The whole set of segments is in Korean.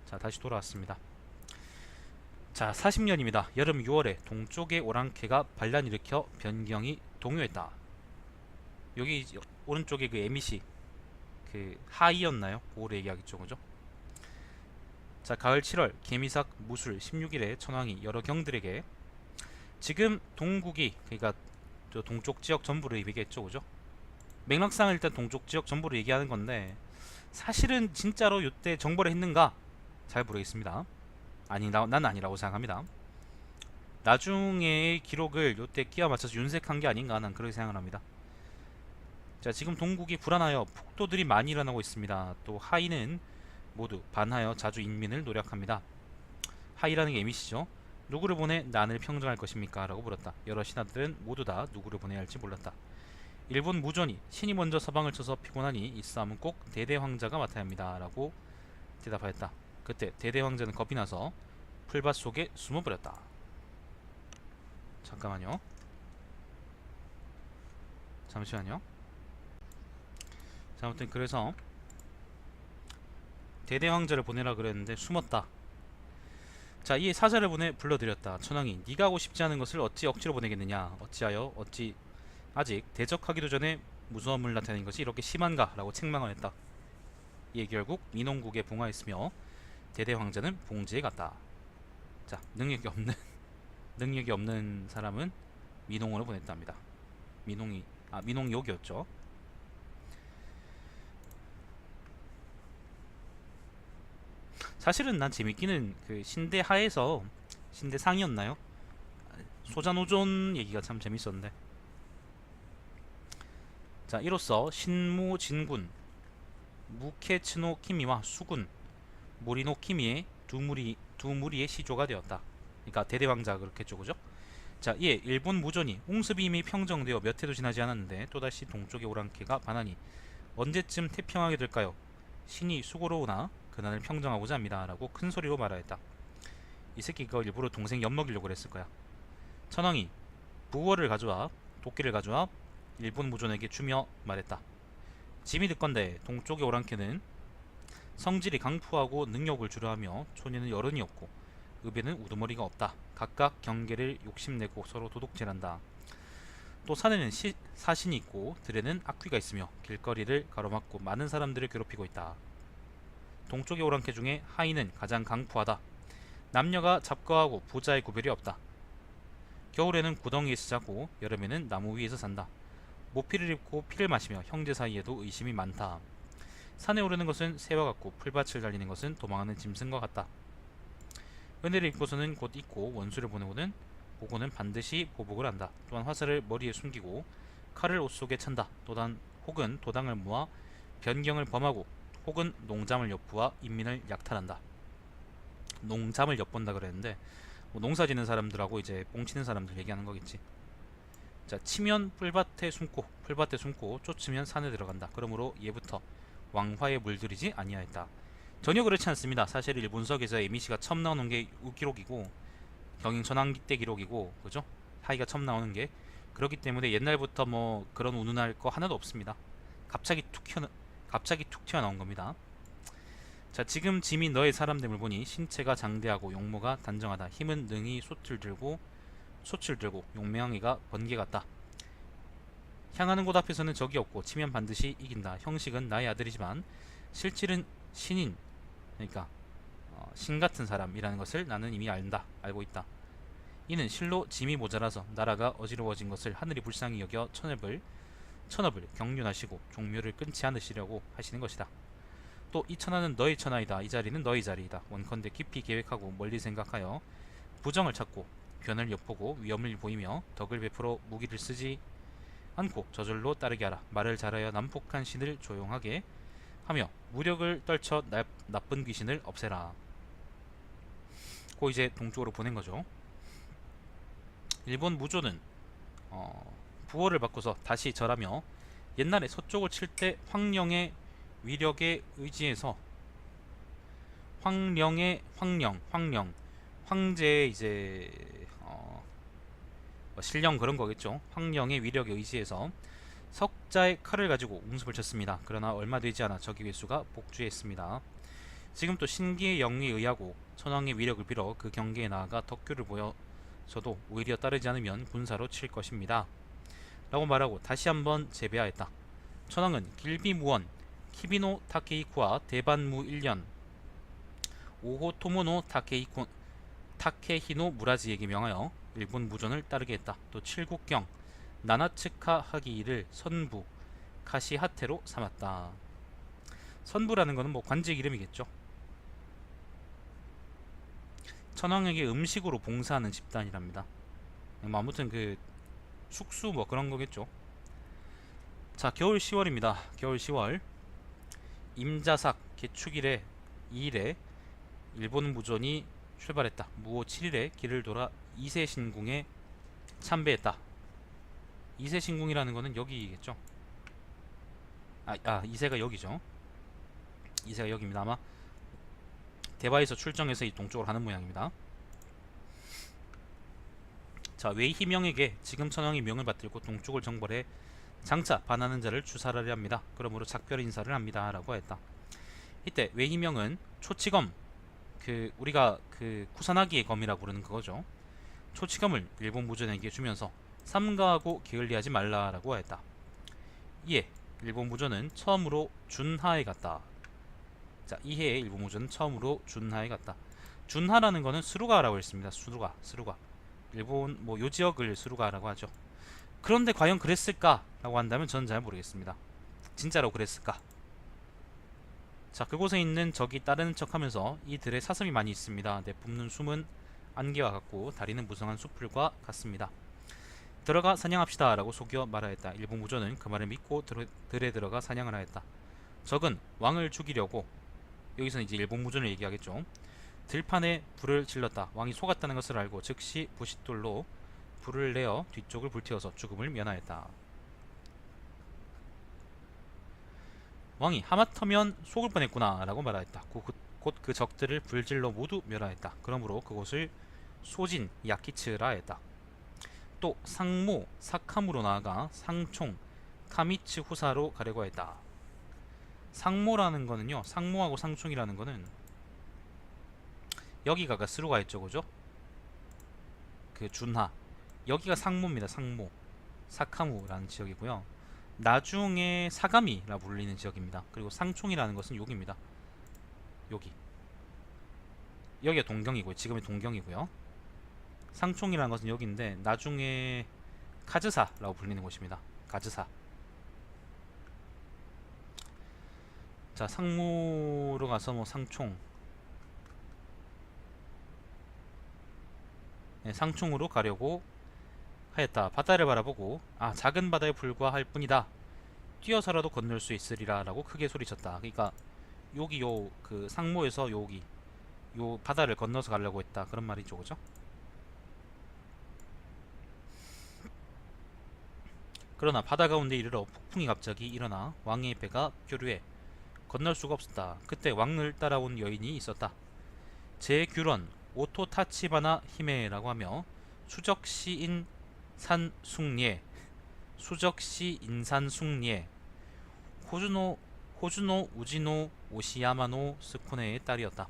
자, 다시 돌아왔습니다. 자, 40년입니다. 여름 6월에 동쪽의 오랑캐가 반란 일으켜 변경이 동요했다. 여기 오른쪽에 그 에미시 그 하이였나요? 그거를 얘기하겠죠, 그죠? 자, 가을 7월 개미삭 무술 16일에 천황이 여러 경들에게 지금 동국이 그러니까 저 동쪽 지역 전부를 얘기했죠, 그죠? 맥락상은 일단 동쪽 지역 전부를 얘기하는 건데 사실은 진짜로 이때 정벌을 했는가? 잘 모르겠습니다. 난 아니라고 생각합니다. 나중에 기록을 요때 끼워 맞춰서 윤색한 게 아닌가 난 그렇게 생각을 합니다. 자, 지금 동국이 불안하여 폭도들이 많이 일어나고 있습니다. 또 하이는 모두 반하여 자주 인민을 노력합니다. 하이라는 게 에미시죠. 누구를 보내 난을 평정할 것입니까? 라고 물었다. 여러 신하들은 모두 다 누구를 보내야 할지 몰랐다. 일본 무전이 신이 먼저 서방을 쳐서 피곤하니 이 싸움은 꼭 대대황자가 맡아야 합니다. 라고 대답하였다. 그때 대대황자는 겁이 나서 풀밭 속에 숨어버렸다. 잠깐만요. 잠시만요. 자, 아무튼 그래서 대대황자를 보내라 그랬는데 숨었다. 자, 이에 사자를 보내 불러들였다. 천황이 네가 하고 싶지 않은 것을 어찌 억지로 보내겠느냐. 어찌하여 어찌 아직 대적하기도 전에 무서움을 나타내는 것이 이렇게 심한가? 라고 책망을 했다. 이에 결국 민홍국에 봉하였으며 대대황자는 봉지에 갔다. 자, 능력이 없는 사람은 민홍으로 보냈답니다. 민홍욕이었죠. 사실은 난 재밌기는 그 신대 하에서 신대 상이었나요? 소자노존 얘기가 참 재밌었는데. 자, 이로써 신무 진군 무케츠노 키미와 수군 모리노 키미의 두 무리의 시조가 되었다. 그러니까 대대왕자가 그렇겠죠, 그죠? 자, 이에 일본 무전이 옹습이 이미 평정되어 몇 해도 지나지 않았는데 또다시 동쪽의 오랑캐가 반하니 언제쯤 태평하게 될까요? 신이 수고로 오나 그날을 평정하고자 합니다. 라고 큰 소리로 말하였다. 이 새끼가 일부러 동생 엿먹이려고 그랬을 거야. 천황이 부월을 가져와 도끼를 가져와 일본 무전에게 주며 말했다. 짐이 듣건대 동쪽의 오랑캐는 성질이 강포하고 능력을 주려하며 촌에는 여른이 없고 읍에는 우두머리가 없다. 각각 경계를 욕심내고 서로 도둑질한다. 또 산에는 사신이 있고 들에는 악귀가 있으며 길거리를 가로막고 많은 사람들을 괴롭히고 있다. 동쪽의 오랑캐 중에 하이는 가장 강포하다. 남녀가 잡거하고 부자의 구별이 없다. 겨울에는 구덩이에서 자고 여름에는 나무 위에서 산다. 모피를 입고 피를 마시며 형제 사이에도 의심이 많다. 산에 오르는 것은 새와 같고 풀밭을 달리는 것은 도망하는 짐승과 같다. 은혜를 입고서는 곧 잊고 원수를 보고는 반드시 보복을 한다. 또한 화살을 머리에 숨기고 칼을 옷 속에 찬다. 혹은 도당을 모아 변경을 범하고 혹은 농잠을 엿보아 인민을 약탈한다. 농잠을 엿본다 그랬는데 뭐 농사 짓는 사람들하고 이제 뽕치는 사람들 얘기하는 거겠지. 자, 치면 풀밭에 숨고 쫓으면 산에 들어간다. 그러므로 예부터 왕화에 물들이지 아니하였다. 전혀 그렇지 않습니다. 사실 일본서에서 에미시가 처음 나오는 게 우기록이고 경인 천황기 때 기록이고, 그죠? 하이가 처음 나오는 게 그렇기 때문에 옛날부터 뭐 그런 운운할 거 하나도 없습니다. 갑자기 툭 튀어나온 겁니다. 자, 지금 짐이 너의 사람됨을 보니 신체가 장대하고 용모가 단정하다. 힘은 능히 솥을 들고 용맹이가 번개 같다. 향하는 곳 앞에서는 적이 없고 치면 반드시 이긴다. 형식은 나의 아들이지만 실질은 신인, 그러니까 신 같은 사람이라는 것을 나는 이미 알고 있다. 이는 실로 짐이 모자라서 나라가 어지러워진 것을 하늘이 불쌍히 여겨 천업을 경륜하시고 종묘를 끊지 않으시려고 하시는 것이다. 또 이 천하는 너의 천하이다. 이 자리는 너의 자리이다. 원컨대 깊이 계획하고 멀리 생각하여 부정을 찾고 변을 엿보고 위험을 보이며 덕을 베풀어 무기를 쓰지 않고 저절로 따르게 하라. 말을 잘하여 난폭한 신을 조용하게 하며 무력을 떨쳐 나쁜 귀신을 없애라. 고 이제 동쪽으로 보낸 거죠. 일본 무조는 부호를 바꿔서 다시 절하며 옛날에 서쪽을 칠 때 황령의 위력에 의지해서 황제의 이제 신령 그런 거겠죠. 황령의 위력에 의지해서 석자의 칼을 가지고 웅습을 쳤습니다. 그러나 얼마 되지 않아 적의 괴수가 복주했습니다. 지금 또 신기의 영에 의하고 천황의 위력을 빌어 그 경계에 나아가 덕규를 보여서도 오히려 따르지 않으면 군사로 칠 것입니다. 라고 말하고 다시 한번 재배하였다. 천황은 길비무원 키비노 타케이쿠와 대반무 1년 오호토모노 타케히노 무라지에게 명하여 일본 무전을 따르게 했다. 또 칠국경 나나츠카 하기를 선부 카시하테로 삼았다. 선부라는 것은 뭐 관직 이름이겠죠. 천황에게 음식으로 봉사하는 집단이랍니다. 뭐 아무튼 그 숙수 뭐 그런 거겠죠. 자, 겨울 10월입니다. 겨울 10월 임자삭 개축일에 2일에 일본 무전이 출발했다. 무오 7일에 길을 돌아 이세신궁에 참배했다. 이세신궁이라는 거는 여기겠죠. 이세가 여기죠. 이세가 여기입니다. 아마 대바에서 출정해서 이 동쪽으로 가는 모양입니다. 자, 웨이희명에게 지금 천황이 명을 받들고 동쪽을 정벌해 장차 반하는 자를 추살하려 합니다. 그러므로 작별 인사를 합니다. 라고 했다. 이때 웨이희명은 초치검, 우리가 구산하기의 검이라고 부르는 그거죠. 초치검을 일본 무전에게 주면서 삼가하고 게을리하지 말라라고 했다. 이에 일본 무전은 처음으로 준하에 갔다. 자, 이해에 일본 무전은 처음으로 준하에 갔다. 준하라는 거는 수루가라고 했습니다. 수루가. 일본 뭐 요 지역을 수루가라고 하죠. 그런데 과연 그랬을까라고 한다면 저는 잘 모르겠습니다. 진짜로 그랬을까? 자, 그곳에 있는 적이 따르는 척하면서 이들의 사슴이 많이 있습니다. 내뿜는 숨은 안개와 같고 다리는 무성한 숲풀과 같습니다. 들어가 사냥합시다 라고 속여 말하였다. 일본 무전은 그 말을 믿고 들에 들어가 사냥을 하였다. 적은 왕을 죽이려고, 여기서는 이제 일본 무전을 얘기하겠죠. 들판에 불을 질렀다. 왕이 속았다는 것을 알고 즉시 부싯돌로 불을 내어 뒤쪽을 불태워서 죽음을 면하였다. 왕이 하마터면 속을 뻔했구나 라고 말하였다. 곧 그 적들을 불질러 모두 멸하였다. 그러므로 그곳을 소진 야키츠라 했다. 또 상모 사카무로 나아가 상총 카미츠 후사로 가려고 했다. 상모라는 거는요, 상모하고 상총이라는 거는 여기가 스루가 있죠, 그죠? 그 준하, 여기가 상모입니다. 상모 사카무라는 지역이고요. 나중에 사가미라 불리는 지역입니다. 그리고 상총이라는 것은 여기입니다. 여기가 동경이고요. 지금의 동경이고요. 상총이라는 것은 여기인데 나중에 카즈사라고 불리는 곳입니다. 카즈사. 자, 상무로 가서 뭐 상총, 네, 상총으로 가려고 하였다. 바다를 바라보고 작은 바다에 불과할 뿐이다. 뛰어서라도 건널 수 있으리라 라고 크게 소리쳤다. 그러니까 여기 그 상모에서 여기 요 바다를 건너서 가려고 했다. 그런 말이죠, 그죠? 그러나 바다 가운데 이르러 폭풍이 갑자기 일어나 왕의 배가 표류해 건널 수가 없었다. 그때 왕을 따라온 여인이 있었다. 제규런 오토타치바나 히메라고 하며 수적시 인산숭리에 호주노 우지노 오시야마노 스코네의 딸이었다.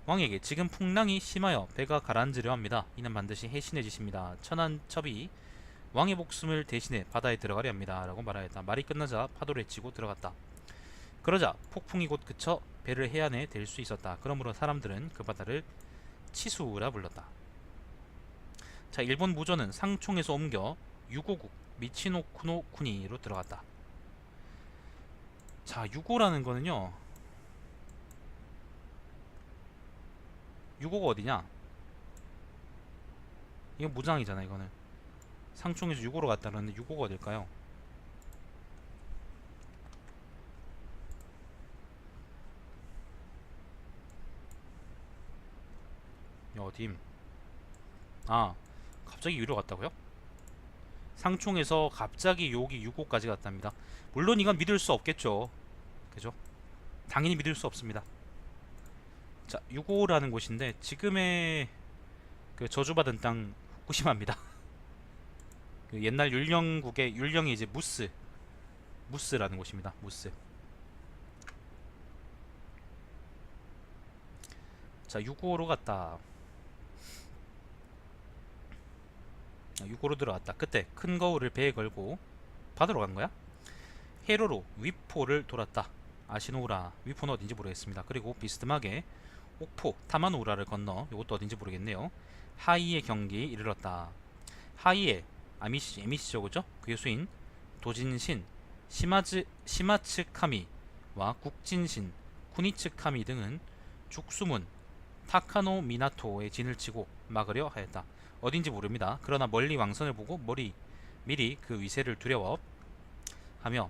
왕에게 지금 풍랑이 심하여 배가 가라앉으려 합니다. 이는 반드시 해신의 짓입니다. 천한첩이 왕의 목숨을 대신해 바다에 들어가려 합니다. 라고 말하였다. 말이 끝나자 파도를 헤치고 들어갔다. 그러자 폭풍이 곧 그쳐 배를 해안에 댈 수 있었다. 그러므로 사람들은 그 바다를 치수라 불렀다. 자, 일본 무전은 상총에서 옮겨 유고국 미치노쿠노 쿠니로 들어갔다. 자, 유고라는 거는요, 유고가 어디냐? 이거 무장이잖아. 이거는 상총에서 유고로 갔다 그러는데 유고가 어딜까요? 어dim? 갑자기 위로 갔다고요? 상총에서 갑자기 여기 6호까지 갔답니다. 물론 이건 믿을 수 없겠죠. 그죠? 당연히 믿을 수 없습니다. 자, 6호라는 곳인데 지금의 그 저주받은 땅 후쿠시마입니다. 그 옛날 율령국의 율령이 이제 무스라는 곳입니다. 무스. 자, 유고로 갔다. 유고로 들어갔다. 그때 큰 거울을 배에 걸고 바다로 간 거야. 해로로 위포를 돌았다. 아시노우라. 위포는 어딘지 모르겠습니다. 그리고 비스듬하게 옥포 타마노우라를 건너, 이것도 어딘지 모르겠네요. 하이의 경기에 이르렀다. 하이에 에미시죠, 그죠? 괴수인 도진신, 시마츠카미와 국진신, 쿠니츠카미 등은 죽수문 타카노 미나토에 진을 치고 막으려 하였다. 어딘지 모릅니다. 그러나 멀리 왕선을 보고 미리 그 위세를 두려워하며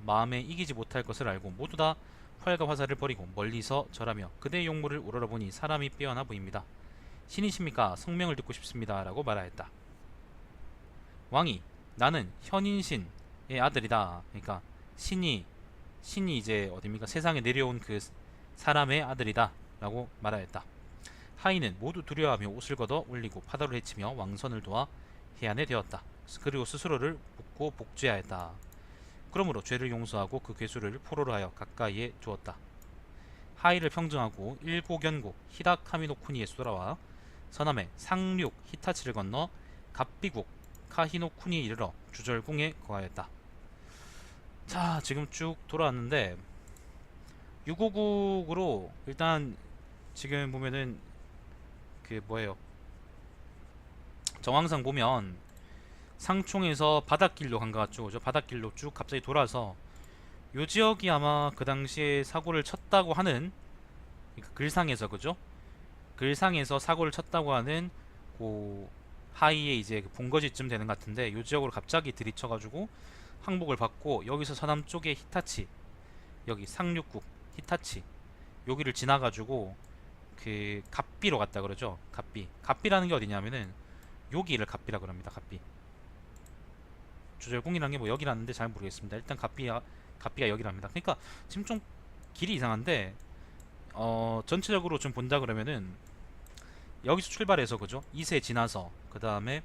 마음에 이기지 못할 것을 알고 모두 다 활과 화살을 버리고 멀리서 절하며 그대의 용모를 우러러보니 사람이 빼어나 보입니다. 신이십니까? 성명을 듣고 싶습니다. 라고 말하였다. 왕이 나는 현인신의 아들이다. 그러니까 신이 이제 어딥니까? 세상에 내려온 그 사람의 아들이다. 라고 말하였다. 하인은 모두 두려워하며 옷을 걷어 올리고 파도를 헤치며 왕선을 도와 해안에 되었다. 그리고 스스로를 묻고 복죄하였다. 그러므로 죄를 용서하고 그 괴수를 포로로 하여 가까이에 두었다. 하이를 평정하고 일고견국 히다카미노쿠니에 돌아와 서남의 상륙 히타치를 건너 갑비국 카히노쿠니에 이르러 주절궁에 거하였다. 자, 지금 쭉 돌아왔는데 유고국으로 일단 지금 보면은 그 뭐예요, 정황상 보면 상총에서 바닷길로 간 것 같죠, 그죠? 바닷길로 쭉 갑자기 돌아서 요 지역이 아마 그 당시에 사고를 쳤다고 하는, 그러니까 글상에서, 그죠? 글상에서 사고를 쳤다고 하는 그 하이에 이제 그 본거지쯤 되는 것 같은데, 요 지역으로 갑자기 들이쳐가지고 항복을 받고 여기서 서남 쪽에 히타치, 여기 상륙국 히타치 여기를 지나가지고 그 갑비로 갔다 그러죠. 갑비라는 게 어디냐면은 여기를 갑비라 그럽니다. 갑비. 주절궁이라는 게 뭐 여기라는데 잘 모르겠습니다. 일단 갑비가 여기랍니다. 그러니까 지금 좀 길이 이상한데 전체적으로 좀 본다 그러면은 여기서 출발해서, 그죠? 이세 지나서 그 다음에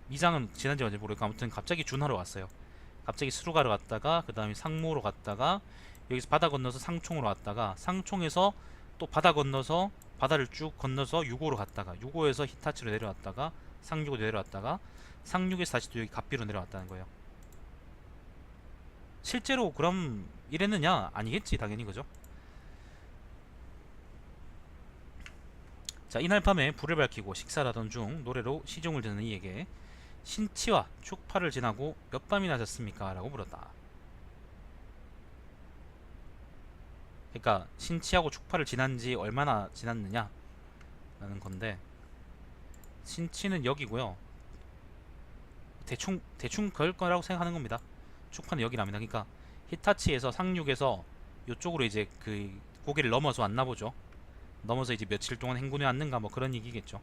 미장은 지난지 언제 모르겠고 아무튼 갑자기 준하러 왔어요. 갑자기 수루가로 갔다가 그 다음에 상무로 갔다가 여기서 바다 건너서 상총으로 갔다가 상총에서 또 바다 건너서 바다를 쭉 건너서 유고로 갔다가 유고에서 히타치로 내려왔다가 상륙으로 내려왔다가 상륙에서 다시 또 여기 갑비로 내려왔다는 거예요. 실제로 그럼 이랬느냐? 아니겠지, 당연히, 그죠? 자, 이날 밤에 불을 밝히고 식사를 하던 중 노래로 시종을 듣는 이에게 신치와 축파를 지나고 몇 밤이나 잤습니까? 라고 물었다. 그러니까 신치하고 축파를 지난 지 얼마나 지났느냐 라는 건데, 신치는 여기고요. 대충 그럴 거라고 생각하는 겁니다. 축파는 여기랍니다. 그러니까 히타치에서 상륙에서 이쪽으로 이제 그 고개를 넘어서 왔나 보죠. 넘어서 이제 며칠 동안 행군해 왔는가 뭐 그런 얘기겠죠.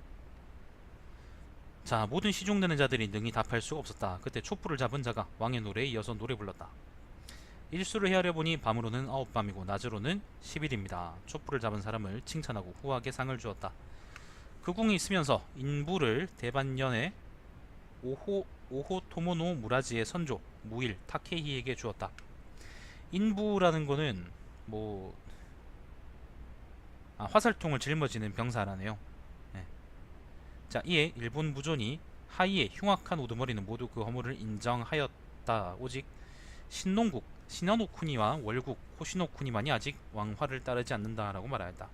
자, 모든 시중되는 자들이 능히 답할 수가 없었다. 그때 촛불을 잡은 자가 왕의 노래에 이어서 노래 불렀다. 일수를 헤아려 보니 밤으로는 9밤이고 낮으로는 10일입니다. 촛불을 잡은 사람을 칭찬하고 후하게 상을 주었다. 그 궁에 있으면서 인부를 대반년에 오호토모노 무라지의 선조 무일 타케히에게 주었다. 인부라는 거는 뭐 화살통을 짊어지는 병사라네요. 네. 자, 이에 일본 무존이 하이의 흉악한 우두머리는 모두 그 허물을 인정하였다. 오직 신농국 시나노쿠니와 월국 호시노쿠니만이 아직 왕화를 따르지 않는다라고 말하였다.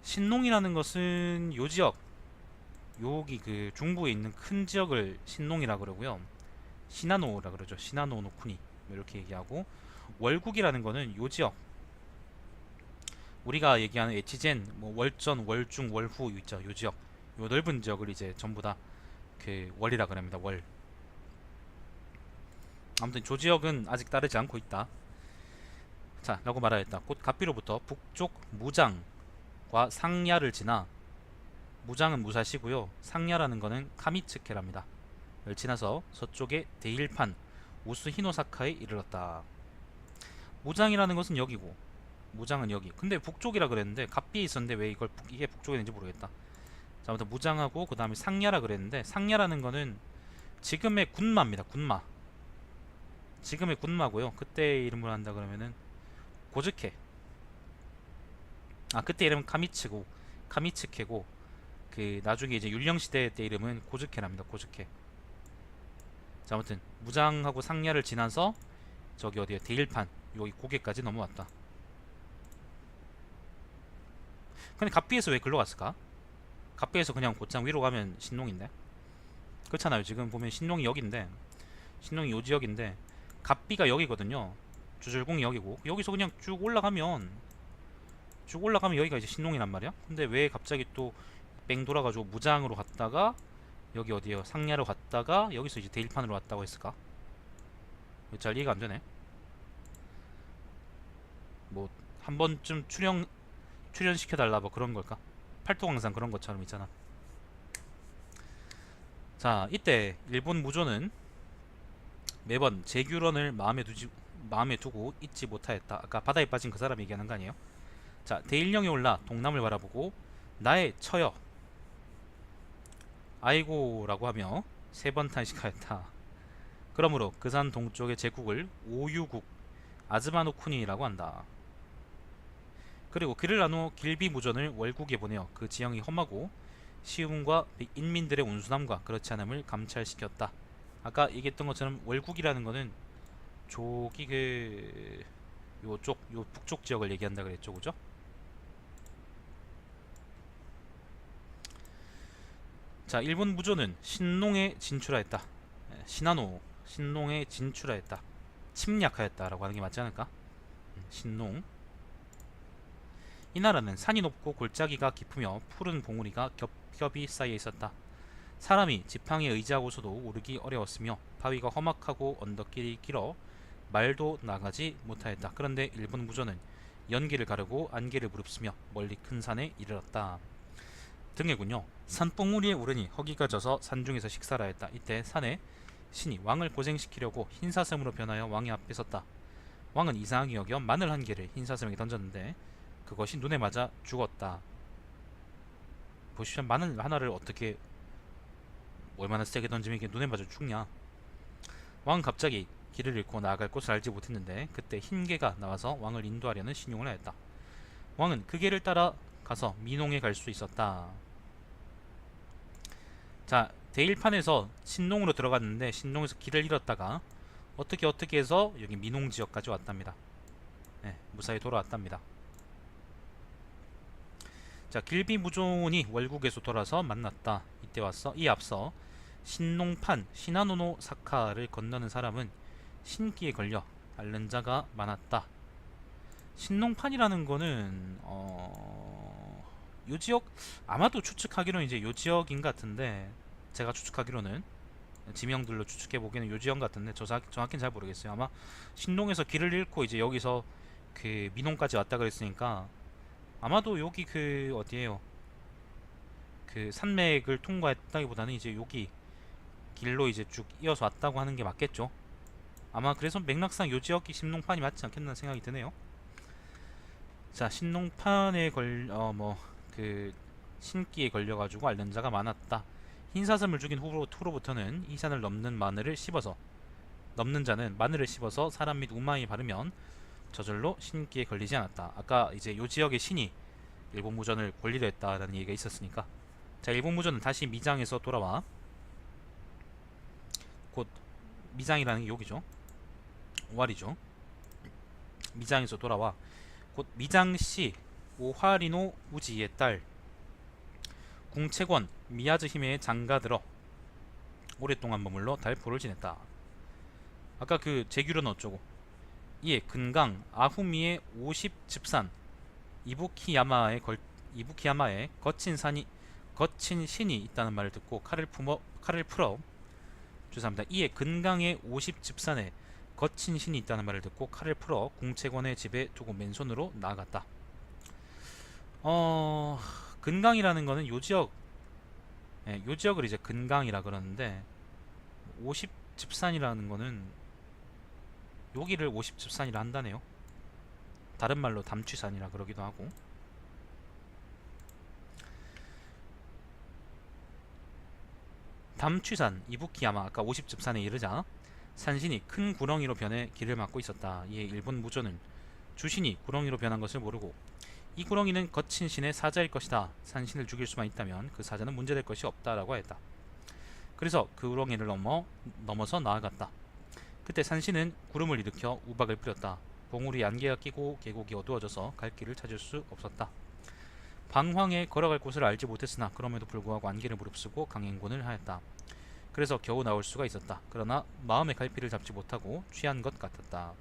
신농이라는 것은 요 지역, 여기 그 중부에 있는 큰 지역을 신농이라 그러고요. 시나노라 그러죠. 시나노 노쿠니 이렇게 얘기하고, 월국이라는 거는 요 지역, 우리가 얘기하는 에치젠, 뭐 월전, 월중, 월후 있죠. 요 지역, 요 넓은 지역을 이제 전부 다 그 월이라 그럽니다. 월. 아무튼 조 지역은 아직 따르지 않고 있다. 자, 라고 말하였다. 곧 갑비로부터 북쪽 무장과 상야를 지나, 무장은 무사시고요. 상야라는 거는 카미츠케랍니다. 를 지나서 서쪽의 데일판 우스 히노사카에 이르렀다. 무장이라는 것은 여기고 무장은 여기. 근데 북쪽이라 그랬는데 갑비에 있었는데 왜 이게 북쪽에 있는지 모르겠다. 자, 아무튼 무장하고 그 다음에 상야라 그랬는데, 상야라는 거는 지금의 군마입니다. 군마. 지금의 군마고요. 그때 이름을 한다 그러면은 고즈케. 그때 이름은 카미츠고 카미츠케고 그 나중에 이제 율령시대 때 이름은 고즈케랍니다. 고즈케. 자, 아무튼 무장하고 상야를 지나서 저기 어디야 대일판 여기 고개까지 넘어왔다. 근데 갑비에서 왜 글로 갔을까? 갑비에서 그냥 곧장 위로 가면 신농인데 그렇잖아요. 지금 보면 신농이 여기인데 신농이 요 지역인데 갑비가 여기거든요. 주절궁이 여기고 여기서 그냥 쭉 올라가면 여기가 이제 신농이란 말이야. 근데 왜 갑자기 또 뺑 돌아가지고 무장으로 갔다가 여기 어디에요 상야로 갔다가 여기서 이제 대일판으로 왔다고 했을까? 잘 이해가 안 되네. 뭐 한 번쯤 출연시켜달라 뭐 그런 걸까? 팔도강산 그런 것처럼 있잖아. 자, 이때 일본 무조는 매번 제규런을 마음에 두고 잊지 못하였다. 아까 바다에 빠진 그 사람 얘기하는 거 아니에요? 자, 대일령에 올라 동남을 바라보고 나의 처여 아이고라고 하며 세 번 탄식하였다. 그러므로 그 산 동쪽의 제국을 오유국 아즈마노쿠니라고 한다. 그리고 그를 나누어 길비무전을 월국에 보내어 그 지형이 험하고 시움과 인민들의 온순함과 그렇지 않음을 감찰시켰다. 아까 얘기했던 것처럼 월국이라는 거는 저기 그 요쪽 요 북쪽 지역을 얘기한다 그랬죠, 그죠? 자, 일본 무조는 신농에 진출하였다. 신농에 진출하였다. 침략하였다라고 하는 게 맞지 않을까? 신농. 이 나라는 산이 높고 골짜기가 깊으며 푸른 봉우리가 겹겹이 쌓여 있었다. 사람이 지팡이에 의지하고서도 오르기 어려웠으며 바위가 험악하고 언덕길이 길어 말도 나가지 못하였다. 그런데 일본 무조는 연기를 가르고 안개를 무릅쓰며 멀리 큰 산에 이르렀다. 등해군요. 산봉우리에 오르니 허기가 져서 산중에서 식사를 하였다. 이때 산에 신이 왕을 고생시키려고 흰사슴으로 변하여 왕의 앞에 섰다. 왕은 이상하게 여겨 마늘 한 개를 흰사슴에게 던졌는데 그것이 눈에 맞아 죽었다. 보시면 마늘 하나를 어떻게 얼마나 세게 던지면 이게 눈에 맞아 죽냐. 왕은 갑자기 길을 잃고 나아갈 곳을 알지 못했는데 그때 흰 개가 나와서 왕을 인도하려는 신용을 하였다. 왕은 그 개를 따라 가서 민홍에 갈 수 있었다. 자, 대일판에서 신농으로 들어갔는데 신농에서 길을 잃었다가 어떻게 해서 여기 민홍 지역까지 왔답니다. 네, 무사히 돌아왔답니다. 자, 길비무종이 월국에서 돌아서 만났다. 이때 왔어. 이 앞서 신농판 시나노노 사카를 건너는 사람은 신기에 걸려 앓는 자가 많았다. 신농판이라는 거는 요 지역 아마도 추측하기로는 이제 요 지역인 것 같은데 제가 추측하기로는 지명들로 추측해 보기에는 요 지역 같은데 정확히는 잘 모르겠어요. 아마 신농에서 길을 잃고 이제 여기서 그 민홍까지 왔다 그랬으니까 아마도 여기 그 어디에요? 그 산맥을 통과했다기보다는 이제 여기 길로 이제 쭉 이어서 왔다고 하는 게 맞겠죠. 아마 그래서 맥락상 요 지역이 신농판이 맞지 않겠나 생각이 드네요. 자, 신농판에 그 신기에 걸려가지고 앓는 자가 많았다. 흰사슴을 죽인 후로부터는 이 산을 넘는 자는 마늘을 씹어서 사람 및 우마에 바르면 저절로 신기에 걸리지 않았다. 아까 이제 요 지역의 신이 일본 무전을 권리로 했다라는 얘기가 있었으니까 자, 일본 무전은 다시 미장에서 돌아와 곧 미장이라는 게 여기죠. 오와리죠. 미장에서 돌아와 곧 미장씨 오하리노 우지의 딸 궁채권 미야즈 히메에 장가들어 오랫동안 머물러 달포를 지냈다. 아까 그 제규는 어쩌고 이에 근강 아후미의 50집산 이부키야마에 거친 신이 있다는 말을 듣고 칼을 풀어 죄송합니다. 이에 근강의 50집산에 거친 신이 있다는 말을 듣고 칼을 풀어 궁채권의 집에 두고 맨손으로 나아갔다. 근강이라는 거는 요 지역을 이제 근강이라 그러는데 50집산이라는 거는 여기를 50집산이라 한다네요. 다른 말로 담취산이라 그러기도 하고. 담취산 이부키야마 아까 50집산에 이르자 산신이 큰 구렁이로 변해 길을 막고 있었다. 이에 일본 무조는 주신이 구렁이로 변한 것을 모르고 이 구렁이는 거친 신의 사자일 것이다. 산신을 죽일 수만 있다면 그 사자는 문제될 것이 없다라고 했다. 그래서 그 구렁이를 넘어서 나아갔다. 그때 산신은 구름을 일으켜 우박을 뿌렸다. 봉우리 안개가 끼고 계곡이 어두워져서 갈 길을 찾을 수 없었다. 방황에 걸어갈 곳을 알지 못했으나 그럼에도 불구하고 안개를 무릅쓰고 강행군을 하였다. 그래서 겨우 나올 수가 있었다. 그러나 마음의 갈피를 잡지 못하고 취한 것 같았다.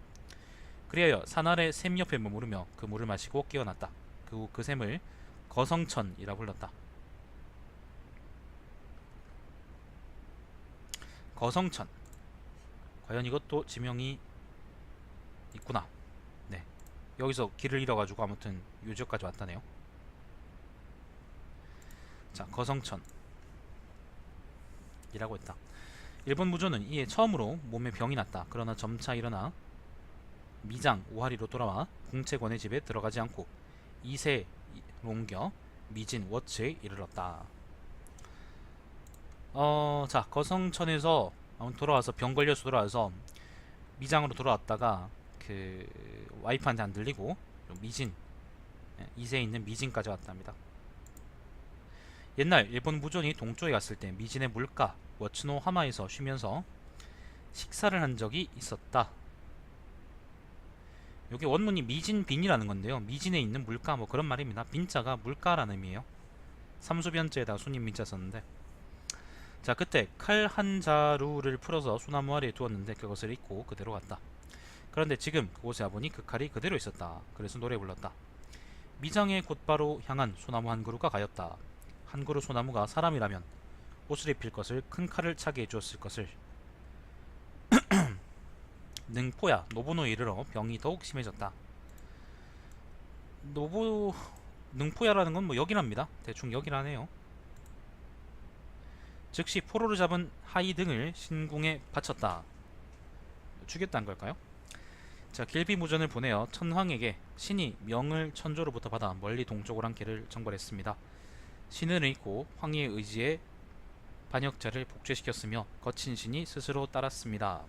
그리하여 산 아래 샘 옆에 머무르며 그 물을 마시고 깨어났다. 그 샘을 거성천이라 불렀다. 거성천. 과연 이것도 지명이 있구나. 네. 여기서 길을 잃어가지고 아무튼 요 지역까지 왔다네요. 자, 거성천 이라고 했다. 일본 무조는 이에 처음으로 몸에 병이 났다. 그러나 점차 일어나 미장 오하리로 돌아와 궁채권의 집에 들어가지 않고 이세로 옮겨 미진 워츠에 이르렀다. 자, 거성천에서 돌아와서 병 걸려서 돌아와서 미장으로 돌아왔다가 그 와이프한테 안 들리고 미진, 이세에 있는 미진까지 왔답니다. 옛날 일본 무존이 동쪽에 갔을 때 미진의 물가 워츠노 하마에서 쉬면서 식사를 한 적이 있었다. 여기 원문이 미진빈이라는 건데요. 미진에 있는 물가 뭐 그런 말입니다. 빈자가 물가라는 의미예요. 삼수변자에다가 순임 민자 썼는데, 자, 그때 칼 한 자루를 풀어서 소나무 아래에 두었는데 그것을 잊고 그대로 갔다. 그런데 지금 그곳에 와보니 그 칼이 그대로 있었다. 그래서 노래 불렀다. 미장에 곧바로 향한 소나무 한 그루가 가였다. 한 그루 소나무가 사람이라면 옷을 입힐 것을 큰 칼을 차게 해주었을 것을. 능포야 노부노에 이르러 병이 더욱 심해졌다. 능포야라는 건 뭐 여기랍니다. 대충 여기라네요. 즉시 포로를 잡은 하이 등을 신궁에 바쳤다. 죽였다는 걸까요? 자, 길비무전을 보내어 천황에게 신이 명을 천조로부터 받아 멀리 동쪽으로 한 길을 정벌했습니다. 신을 잃고 황희의 의지에 반역자를 복제시켰으며 거친 신이 스스로 따랐습니다.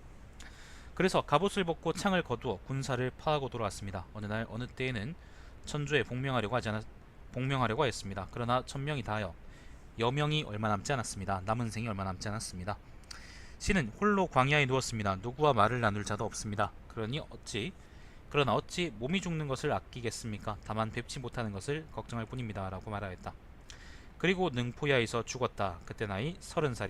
그래서 갑옷을 벗고 창을 거두어 군사를 파하고 돌아왔습니다. 어느 날 어느 때에는 천조에 복명하려고 했습니다. 그러나 천명이 다하여 여명이 얼마 남지 않았습니다. 남은 생이 얼마 남지 않았습니다. 신은 홀로 광야에 누웠습니다. 누구와 말을 나눌 자도 없습니다. 그러나 어찌 몸이 죽는 것을 아끼겠습니까? 다만 뵙지 못하는 것을 걱정할 뿐입니다. 라고 말하였다. 그리고 능포야에서 죽었다. 그때 나이 30살